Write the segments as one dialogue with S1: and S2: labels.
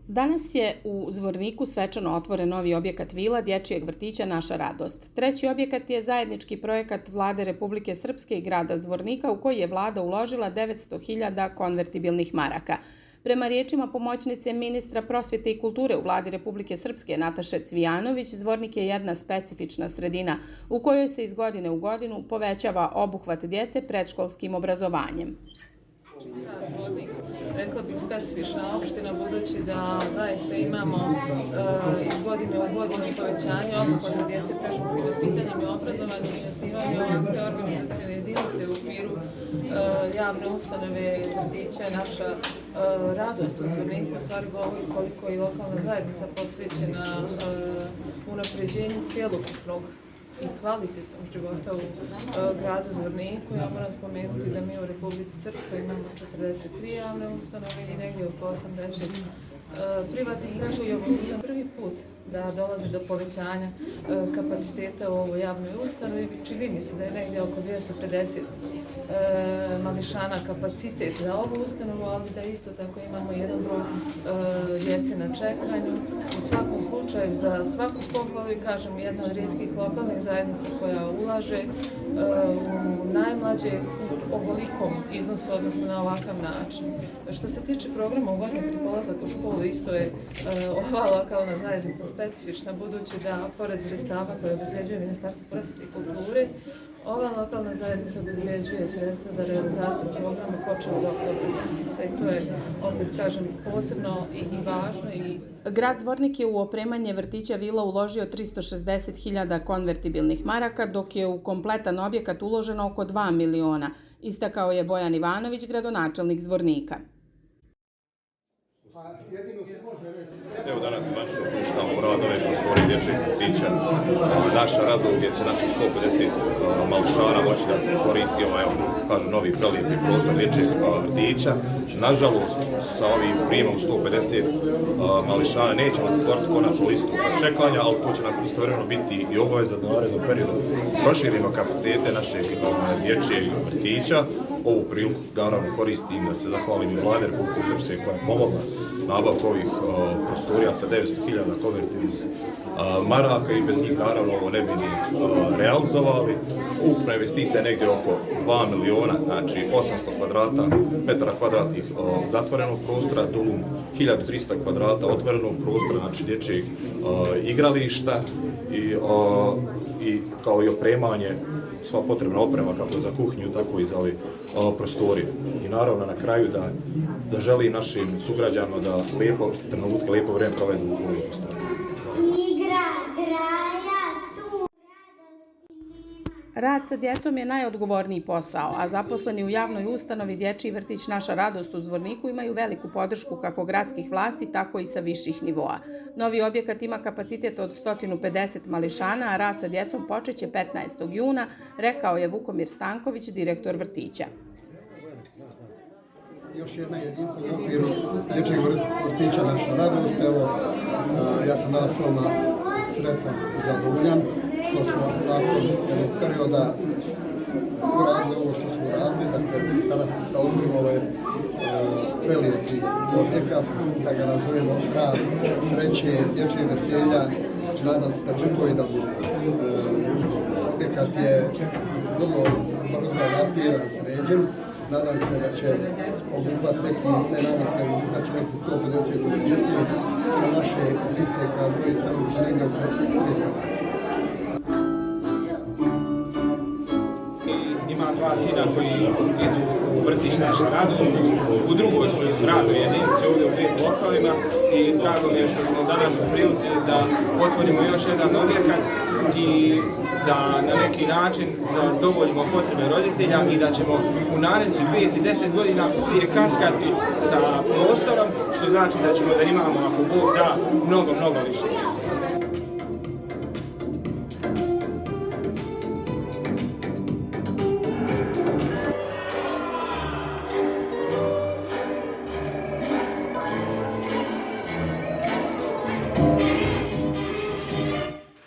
S1: Danas je u Zvorniku svečano otvoren novi objekat vila dječjeg vrtića Naša radost. Treći objekat je zajednički projekat Vlade Republike Srpske i grada Zvornika u koji je vlada uložila 900.000 konvertibilnih maraka. Prema riječima pomoćnice ministra prosvjete i kulture u vladi Republike Srpske Nataše Cvijanović, Zvornik je jedna specifična sredina u kojoj se iz godine u godinu povećava obuhvat djece predškolskim obrazovanjem.
S2: Rekla bih specifična opština budući da zaista imamo iz godine u godinu povećanje obuhvata djece predškolskim vaspitanjem i obrazovanjem i osnivanjem ovakve organizacione jedinice u okviru javne ustanove vrtića. Naša radost u Zvorniku u stvari govori koliko je lokalna zajednica posvećena unapređenju cijelokupnog i kvalitetnog života u gradu Zvorniku. Ja moram spomenuti da mi u Republici Srpskoj imamo 43 javne ustanove i negdje oko 80 privatnih i prvi put da dolazi do povećanja kapaciteta u ovoj javnoj ustanovi. Čini mi se da je negdje oko 250 mališana kapacitet za ovu ustanovu, ali da isto tako imamo jedan broj djece na čekanju. U svakom slučaju, za svaku pohvalu, kažem, jedna od rijetkih lokalnih zajednica koja ulaže u najmlađe u ovolikom iznosu, odnosno na ovakav način. Što se tiče programa uvodnje pri polazak u školu, isto je ova lokalna zajednica specifična, budući da pored sredstava koje obezbeđuje Ministarstvo prosvjete i kulture, ova lokalna zajednica obezbeđuje sredstva za realizaciju programa počeo od oktobra mjeseca i to je, opet kažem, posebno i važno.
S1: Grad Zvornik je u opremanje vrtića vila uložio 360.000 konvertibilnih maraka, dok je u kompletan objekat uloženo oko 2 miliona, istakao je Bojan Ivanović, gradonačelnik Zvornika.
S3: Evo danas zvančno puštamo u rad ove prostorije dječjeg vrtića Naša radost, gdje će naših 150 mališana moći da koristi ovaj, kažu, novi prelijepi prostor dječjeg vrtića. Nažalost, sa ovim prijemom 150 mališana nećemo zatvoriti konačnu listu čekanja, ali to će nam istovremeno biti i obaveza da u narednom periodu proširimo kapacitete našeg dječjeg vrtića. Ovu priliku naravno koristim da se zahvalim i Vlade Republike Srpske koja je pomogla nabavku ovih prostorija sa 900.000 konvertibilnih maraka i bez njih naravno ovo ne bi ni realizovali. Ukupna investicija je negdje oko 2 miliona, znači 800 metara kvadratnih zatvorenog prostora, Tulum 1300 kvadrata otvorenog prostora, znači dječjeg igrališta i kao i opremanje, sva potrebna oprema kako za kuhinju, tako i za ove prostorije. I naravno na kraju da želim našim sugrađanima da lijepo trenutke, lijepo vrijeme provedu u ovoj prostoriji.
S1: Rad sa djecom je najodgovorniji posao, a zaposleni u javnoj ustanovi Dječji vrtić Naša radost u Zvorniku imaju veliku podršku kako gradskih vlasti, tako i sa viših nivoa. Novi objekat ima kapacitet od 150 mališana, a rad sa djecom počeće 15. juna, rekao je Vukomir Stanković, direktor vrtića.
S4: Još jedna jedinica u okviru dječjeg vrtića Naša radost. Evo, ja sam danas vama sretan i zadovoljan što smo nakon jednog perioda uradili ovo što smo uradili. Dakle, danas se otvorimo ovaj prelijepi objekat, da ga nazovemo rad sreće, dječje veselja. Nadam se da će to i da bude. Objekat je vrlo brzo adaptiran, sređen. Nadam se da će obuhvat da će neki 150 djece sa naše liste koja broji trenutno negdje oko 200.
S5: Ima dva sina koji idu u vrtić Naša radost, u drugoj su radnoj jedinici ovdje u 5 lokalima i drago mi je što smo danas u prilici da otvorimo još jedan objekat i da na neki način zadovoljimo potrebe roditelja i da ćemo u narednih 5 i 10 godina uvijek kaskati sa prostorom, što znači da ćemo da imamo, ako Bog da, mnogo više.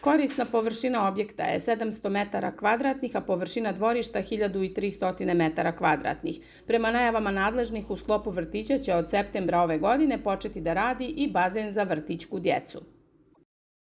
S1: Korisna površina objekta je 700 metara kvadratnih, a površina dvorišta 1300 metara kvadratnih. Prema najavama nadležnih, u sklopu vrtića će od septembra ove godine početi da radi i bazen za vrtićku djecu.